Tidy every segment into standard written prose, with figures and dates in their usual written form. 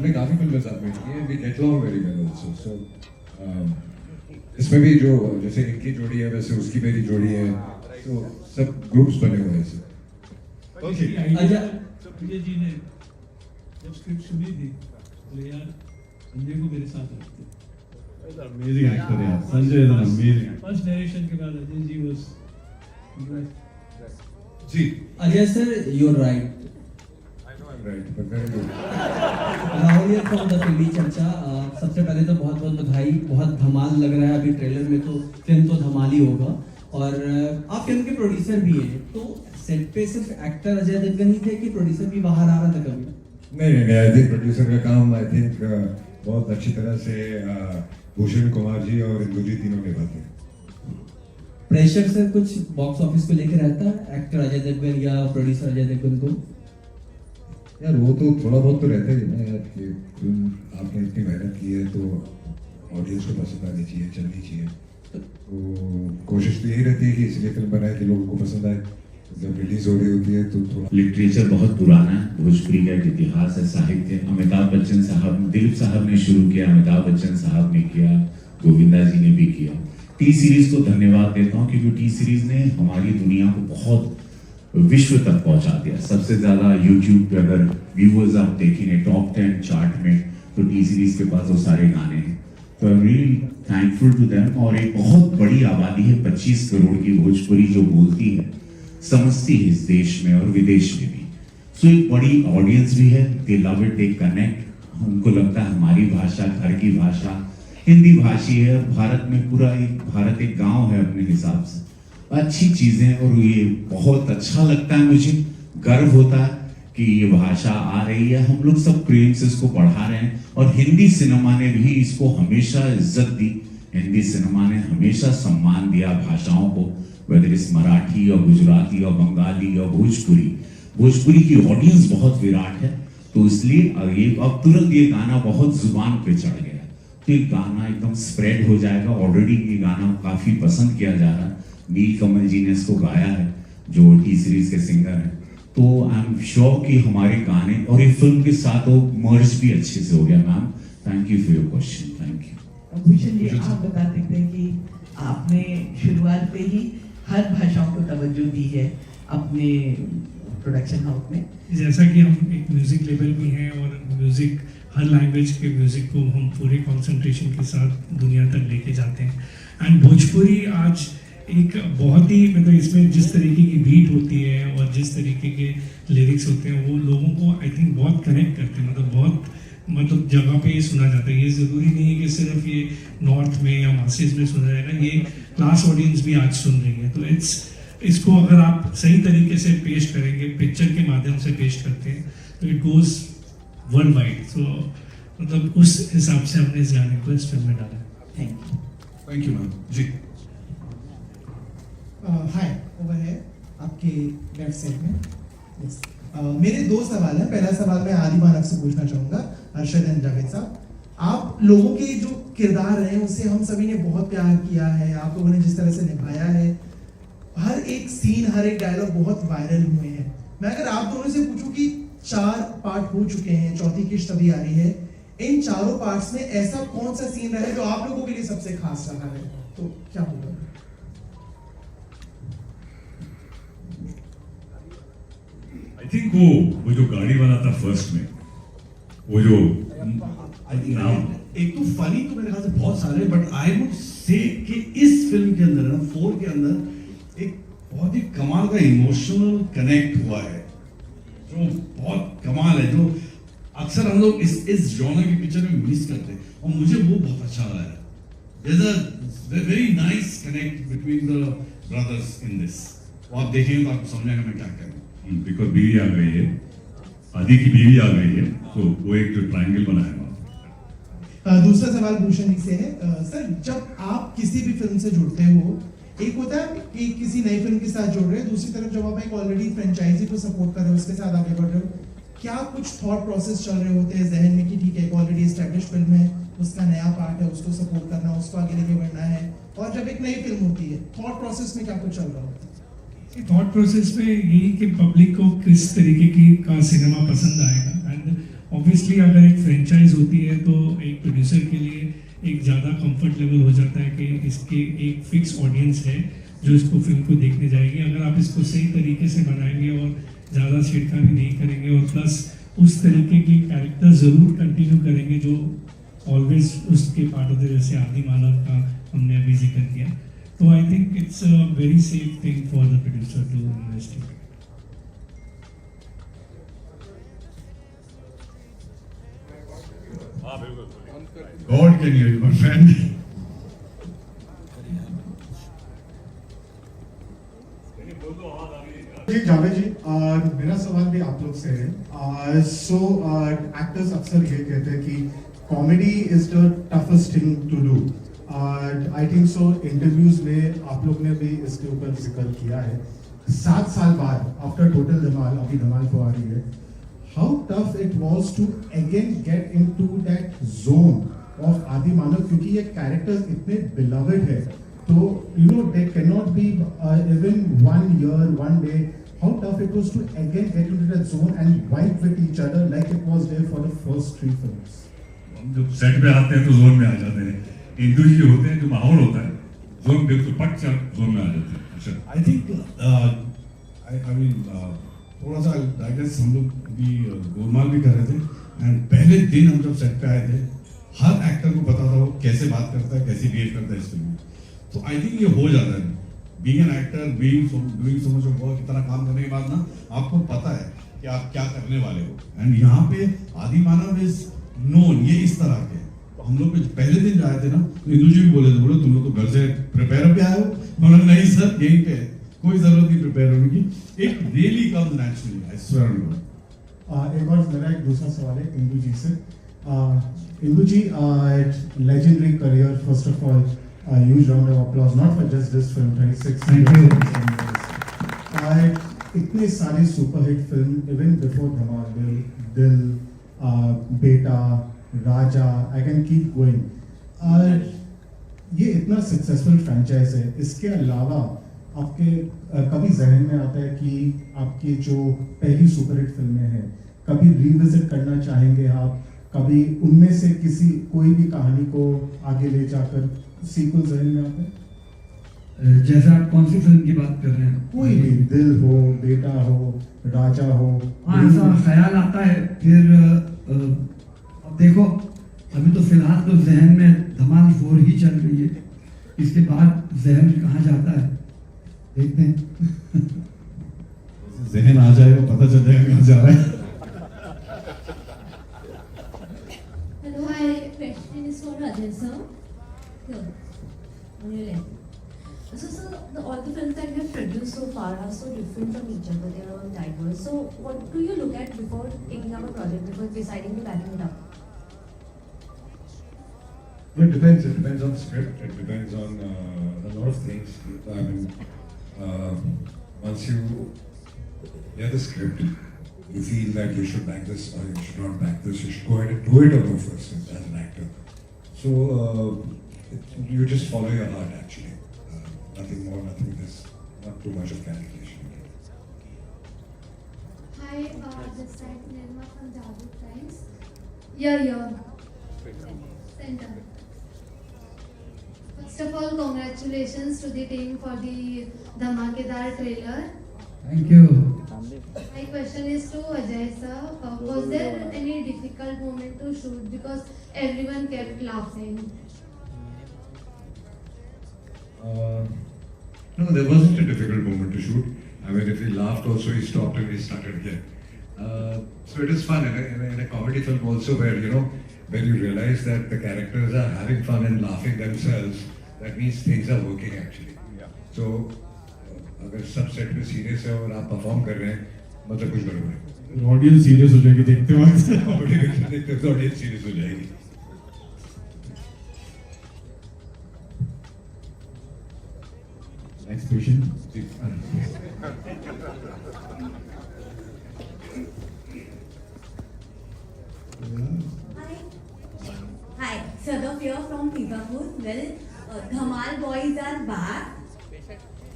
हमने काफी फिल्में साथ में की हैं, we get along very well also. So इसमें भी जो जैसे इनकी जोड़ी है वैसे उसकी मेरी जोड़ी है, तो सब ग्रुप्स बने हुए हैं। ओके अच्छा प्रिया जी ने जब स्क्रिप्ट सुनी थी तो यार संजय को मेरे साथ रखते, अमेजिंग एक्टर यार, Sanjay is amazing. First direction के बाद अजय जी वाज जी Ajay sir, you are right. Right, but very good. Rahul here from the Filmi Charcha. सबसे पहले तो बहुत बहुत बधाई, बहुत धमाल लग रहा है अभी ट्रेलर में, तो फिल्म तो धमाल ही होगा। और आप फिल्म के प्रोड्यूसर भी हैं, तो सेट पे सिर्फ एक्टर अजय देवगन ही थे कि प्रोड्यूसर भी बाहर आ रहा था कभी? नहीं, आई थिंक प्रोड्यूसर का काम आई थिंक बहुत अच्छी तरह से भूषण कुमार जी और इंदु जी तीनों निभाते हैं। प्रेशर सर कुछ बॉक्स ऑफिस को लेकर रहता है एक्टर अजय देवगन या प्रोड्यूसर अजय देवगन को? यार वो तो थोड़ा बहुत तो रहता ही है ना यार, कि फिल्म आपने इतनी मेहनत की है तो ऑडियंस को पसंद आनी चाहिए, चलनी चाहिए। तो कोशिश तो यही रहती है कि इसलिए फिल्म बनाए कि लोगों को पसंद आए। जब रिलीज हो रही होती है तो थोड़ा लिटरेचर बहुत पुराना है, भोजपुरी का एक इतिहास है, साहित्य। अमिताभ बच्चन साहब, दिलीप साहब ने शुरू किया, अमिताभ बच्चन साहब ने किया, गोविंदा जी ने भी किया। टी सीरीज को धन्यवाद देता हूँ क्योंकि टी सीरीज ने हमारी दुनिया को बहुत विश्व तक पहुंचा दिया। सबसे ज्यादा यूट्यूब पे अगर व्यूअर्स आप देखेंगे टॉप 10 चार्ट में, तो टी सीरीज के पास वो सारे गाने हैं। तो I am really thankful to them. और एक बहुत बड़ी आबादी है, 25 करोड़ की, भोजपुरी जो बोलती है, समझती है इस देश में और विदेश में भी। सो एक बड़ी ऑडियंस भी है, दे लव इट, दे कनेक्ट। उनको लगता है हमारी भाषा, घर की भाषा हिंदी भाषी है। भारत में पूरा भारत एक गांव है अपने हिसाब से। अच्छी चीजें, और ये बहुत अच्छा लगता है, मुझे गर्व होता है कि ये भाषा आ रही है। हम लोग सब प्रेम से इसको बढ़ा रहे हैं और हिंदी सिनेमा ने भी इसको हमेशा इज्जत दी। हिंदी सिनेमा ने हमेशा सम्मान दिया भाषाओं को, वेदर इज मराठी और गुजराती और बंगाली और भोजपुरी। भोजपुरी की ऑडियंस बहुत विराट है, तो इसलिए ये अब तुरंत ये गाना बहुत जुबान पे चढ़ गया, तो ये गाना एकदम स्प्रेड हो जाएगा। ऑलरेडी ये गाना काफी पसंद किया जा रहा है। नील कमल जी ने इसको गाया है जो टी सीरीज के सिंगर हैं। तो आई एम श्योर कि हमारे गाने और ये फिल्म के साथ वो मर्ज भी अच्छे से हो गया। Ma'am thank you for your question. Thank you. Bhushan ji, आप बता सकते हैं कि आपने शुरुआत पे ही हर भाषाओं को तवज्जो दी है अपने प्रोडक्शन हाउस में? जैसा कि हम एक म्यूजिक लेवल भी हैं और म्यूजिक, हर लैंग्वेज के म्यूजिक को हम पूरे कंसंट्रेशन के साथ दुनिया तक लेके जाते हैं। एंड भोजपुरी आज एक बहुत ही, मतलब इसमें जिस तरीके की बीट होती है और जिस तरीके के लिरिक्स होते हैं वो लोगों को आई थिंक बहुत कनेक्ट करते हैं। मतलब जगह पे ये सुना जाता है। ये ज़रूरी नहीं है कि सिर्फ ये नॉर्थ में या मासेस में सुना जाएगा, ये क्लास ऑडियंस भी आज सुन रही है। तो इसको अगर आप सही तरीके से पेश करेंगे, पिक्चर के माध्यम से पेश करते हैं, तो इट गोज वर्ल्ड वाइड। सो मतलब उस हिसाब से हमने इस गाने को इस फिल्म में डाला। Thank you ma'am. जी हाय, ओवर है आपके लेफ्ट साइड में। यस, मेरे दो सवाल हैं। पहला सवाल मैं आदि मानव से पूछना चाहूँगा, अरशद एंड जावेद साहब। आप लोगों के जो किरदार रहे हैं उससे हम सभी ने बहुत प्यार किया है, आप लोगों ने जिस तरह से निभाया है, हर एक सीन, हर एक डायलॉग बहुत वायरल हुए हैं। मैं अगर आप दोनों से पूछूं कि 4 पार्ट हो चुके हैं, चौथी किस्त अभी आ रही है, इन चारों पार्ट्स में ऐसा कौन सा सीन रहा है जो आप लोगों के लिए सबसे खास रहा है, तो क्या होगा? आई थिंक वो जो गाड़ी वाला था फर्स्ट में, वो जो नाम, एक तो फनी तो मेरे ख्याल से बहुत सारे, बट आई वुड से कि इस फिल्म के अंदर ना 4 के अंदर एक बहुत ही कमाल का इमोशनल कनेक्ट हुआ है जो बहुत कमाल है, जो अक्सर हम लोग इस जॉनर की पिक्चर में मिस करते हैं, और मुझे वो बहुत अच्छा लगा है। There's a very nice connect between the brothers in this. वो आप देखेंगे तो आपको समझ आएगा मैं क्या कह रहा हूँ। बिकॉज बीवी आ गई है, आदि की बीवी आ गई है, तो वो एक जो ट्रायंगल बनाया है। दूसरा सवाल भूषण जी से है। सर, जब आप किसी भी फिल्म से जुड़ते हो, एक होता है कि किसी नई फिल्म के साथ जुड़ रहे हैं, दूसरी तरफ जब आप एक ऑलरेडी फ्रेंचाइजी को सपोर्ट कर रहे हो, उसके साथ आगे बढ़ रहे हो, क्या कुछ थॉट प्रोसेस चल रहे होते हैं जहन में कि ठीक है, एक ऑलरेडी एस्टैब्लिश फिल्म है, उसका नया पार्ट है, उसको सपोर्ट करना, उसको आगे लेके बढ़ना है, और जब एक नई फिल्म होती है, थॉट प्रोसेस में क्या कुछ चल रहा होता है? थॉट प्रोसेस में यही कि पब्लिक को किस तरीके का सिनेमा पसंद आएगा, एंड ऑब्वियसली अगर एक फ्रेंचाइज होती है तो एक प्रोड्यूसर के लिए एक ज़्यादा कंफर्ट लेवल हो जाता है कि इसके एक फिक्स ऑडियंस है जो इसको फिल्म को देखने जाएगी। अगर आप इसको सही तरीके से बनाएंगे और ज़्यादा छिड़कावी नहीं करेंगे और प्लस उस तरीके की कैरेक्टर ज़रूर कंटिन्यू करेंगे जो ऑलवेज उसके पार्ट होते, जैसे आदि मानव का हमने अभी जिक्र किया, तो I think it's a very safe thing for the producer to investigate. God can hear you, my friend. जी जावेद जी, मेरा सवाल भी आप लोग से है। सो एक्टर्स अक्सर ये कहते हैं कि comedy is the toughest thing to do. I think so interviews में आप लोग ने भी इसके ऊपर जिक्र किया है। 7 साल बाद आफ्टर टोटल धमाल, अभी धमाल 4 आ रही है, how tough it was to again get into that zone of आदि मानव, क्योंकि ये कैरेक्टर्स इतने बिलवेड है, तो यू नो दे कैन नॉट बी इवन 1 year 1 day. How tough it was to again get into that zone and vibe with each other like it was there for the first 3 films. हम जब set पे आते हैं तो zone में आ जाते हैं। इंदु जी होते हैं, जो माहौल होता है जोन में, तो पट से जोन में आ जाते हैं। अच्छा, आई थिंक आई मीन थोड़ा सा आई गेस हम लोग भी गोलमाल भी कर रहे थे, एंड पहले दिन हम जब सेट पे आए थे, हर एक्टर को पता था वो कैसे बात करता है, कैसे बिहेव करता है इस फिल्म में। तो आई थिंक ये हो जाता है, being an actor, doing so much of work, इतना काम करने के बाद ना आपको पता है कि आप क्या करने वाले हो। एंड यहाँ पे आदि मानव इज नोन, ये इस तरह के। तो हम लोग पहले दिन जो आए थे ना, तो इंदु जी भी बोले थे, बोले तुम लोग तो घर से प्रिपेयर होके आए हो। बोला नहीं सर, यहीं पे है, कोई जरूरत नहीं प्रिपेयर होने की, it really comes naturally, I swear on God. एक और मेरा एक दूसरा सवाल है इंदु जी से। इंदु जी, legendary career, first of all, a huge round of applause, not for just this film, 36 Thank years. you. इतने सारे सुपरहिट फिल्म, इवन बिफोर धमाल, दिल, बेटा, राजा, आई कैन कीप गोइंग। ये इतना सक्सेसफुल फ्रेंचाइज है, इसके अलावा आपके कभी जहन में आता है कि आपकी जो पहली सुपरहिट फिल्में हैं, कभी रिविजिट करना चाहेंगे आप, कभी उनमें से कोई भी कहानी को आगे ले जाकर सीक्वल जहन में आता है? जैसे आप कौन सी फिल्म की बात कर रहे हैं? कोई भी, दिल हो, बेटा हो, राजा हो। हाँ, ऐसा ख्याल आता है। फिर अब देखो, अभी तो फिलहाल तो जहन में धमाल 4 ही चल रही है, इसके बाद जहन कहाँ जाता है देखते हैं। जहन आ जाएगा, पता चल जाएगा कहाँ जा रहा है। Hello, my question is for Rajay sir. Here, on your left. So, sir, all the films that you have produced so far are so different from each other. They are all diverse. So, what do you look at before taking up a project, before deciding to back it up? Well, it depends. It depends on the script. It depends on a lot of things. I mean, once you hear the script, you feel that you should back this or you should not back this. You should go ahead and do it on the first as an actor. So you just follow your heart, actually. Nothing more, nothing less. Not too much of calculation. Hi, this is Nirma from Javed Times. Yeah. Center. First of all, congratulations to the team for the Dhamakedar trailer. Thank you. My question is to Ajay sir. Was there any difficult moment to shoot because everyone kept laughing? No, there wasn't a difficult moment to shoot. I mean, if he laughed also, he stopped and we started again. So it is fun in a comedy film also where, you know, when you realize that the characters are having fun and laughing themselves, that means things are working actually. So, अगर सब set में serious है और आप perform कर रहे हैं, मतलब कुछ गड़बड़ है। ऑडियंस सीरियस हो जाएगी देखते वक्त। ऑडियंस सीरियस हो जाएगी। Next question. Hi, Sadaf here from Pithampur. Well, Dhamal boys are back.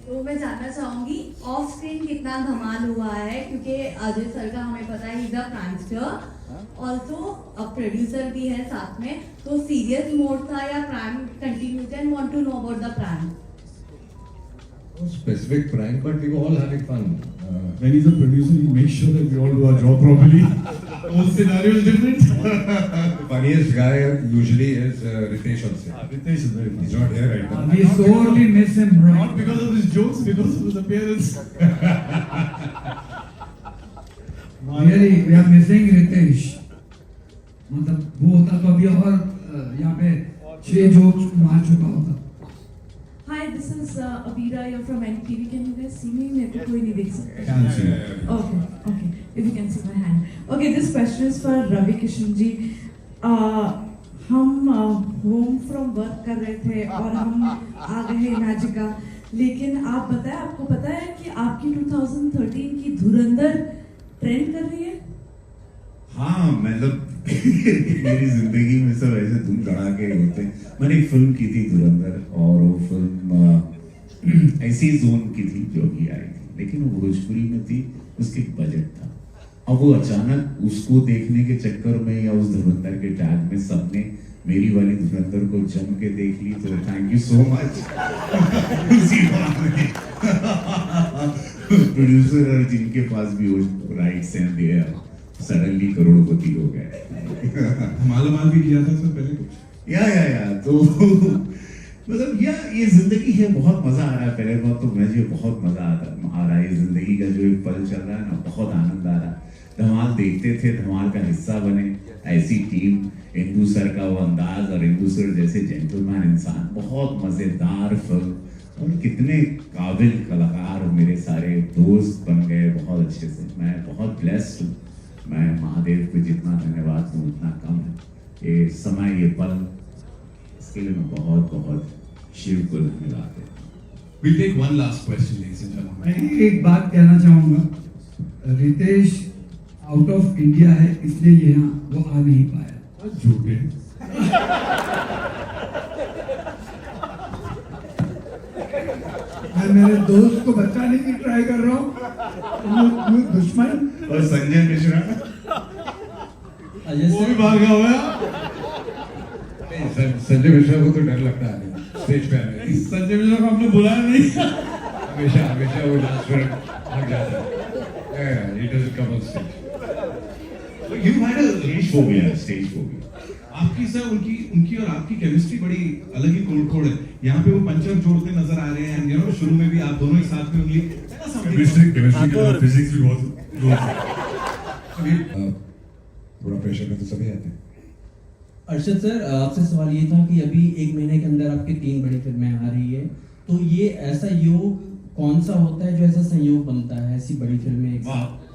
तो मैं जानना चाहूंगी ऑफ स्क्रीन कितना धमाल हुआ है, क्योंकि अजय सर का हमें पता है, he is a prankster, also producer भी है साथ में, तो सीरियस मोड था या prank continuity, and want to know about the prank. Specific prank, but we were all having fun. When he's a producer, he makes sure that we all do our job properly. Whole scenario is different. The funniest guy usually is Ritesh also. Ritesh is very funny. He's not here right now. We sorely miss him, bro. Not because of his jokes, because of his appearance. Really, we are missing Ritesh. मतलब वो होता तो अभी और यहाँ पे 6 jokes मार चुका होता. Hi, this is Abira. You're from NTV. Can you guys see me? मेरे को कोई नहीं देख सकता. Can't see. Okay, okay. If you can see my hand. Okay, this question is for Ravi Kishan जी. हम होम फ्रॉम वर्क कर रहे थे और हम आ गए इमेजिका, लेकिन आप बताएं, आपको पता है कि आपकी 2013 की धुरंधर ट्रेंड कर रही है? हाँ, मतलब मेरी जिंदगी में सब ऐसे धूम धड़ाके होते हैं. मैंने एक फिल्म की थी धुरंधर, और वो फिल्म ऐसी जोन की थी जो भी आई थी, लेकिन वो भोजपुरी में थी, उसके बजट था. अब वो अचानक उसको देखने के चक्कर में या उस धुरंधर के टैग में सबने मेरी वाली धुरंधर को जम के देख ली. तो थैंक यू सो मच. उसी में प्रोड्यूसर और जिनके पास भी वो राइट्स हैं, दे सडनली करोड़पति हो गए. मालामाल भी किया था सर पहले कुछ. या तो मतलब ये जिंदगी है, बहुत मजा आ रहा है. पहले बात तो मुझे बहुत मजा आ रहा है. ये जिंदगी का जो एक पल चल रहा है ना, बहुत आनंद आ रहा है. धमाल देखते थे, धमाल का हिस्सा बने. ऐसी टीम, इंदु सर का वो अंदाज और इंदु सर जैसे जेंटलमैन इंसान, बहुत मजेदार फिल्म, और कितने काबिल कलाकार मेरे सारे दोस्त बन गए बहुत अच्छे से. मैं बहुत ब्लेस्ड हूँ. मैं महादेव को जितना धन्यवाद दूँ उतना कम है. ये समय, ये पल, इसके लिए मैं बहुत बहुत शिव को धन्यवाद देता हूँ. We'll take one last question, ladies and gentlemen. मैं एक बात कहना चाहूँगा. रितेश आउट ऑफ इंडिया है, इसलिए यहाँ वो आ नहीं पाया. झूठे. मैं मेरे दोस्त को बचाने की ट्राई कर रहा हूँ. दुश्मन. और संजय मिश्रा अजय वो भी सर, भाग गया हुआ. संजय मिश्रा को तो डर लगता है स्टेज पे आने. संजय मिश्रा को हमने बुलाया नहीं. हमेशा वो लास्ट मिनट भाग जाता है. He doesn't come on stage. You had a stage phobia. आपकी सर उनकी और आपकी केमिस्ट्री बड़ी अलग ही तोड़ है. यहाँ पे वो पंचर जोड़ते नजर आ रहे हैं. यू नो, शुरू में भी आप दोनों एक साथ में उंगली. केमिस्ट्री के साथ फिजिक्स भी बहुत थोड़ा प्रेशर में तो सभी आते हैं. अर्शद सर, आपसे सवाल ये था कि अभी 1 महीने के अंदर आपकी 3 बड़ी फिल्में आ रही है, तो ये ऐसा योग कौन सा होता है जो ऐसा संयोग बनता है, ऐसी बड़ी फिल्में एक साथ?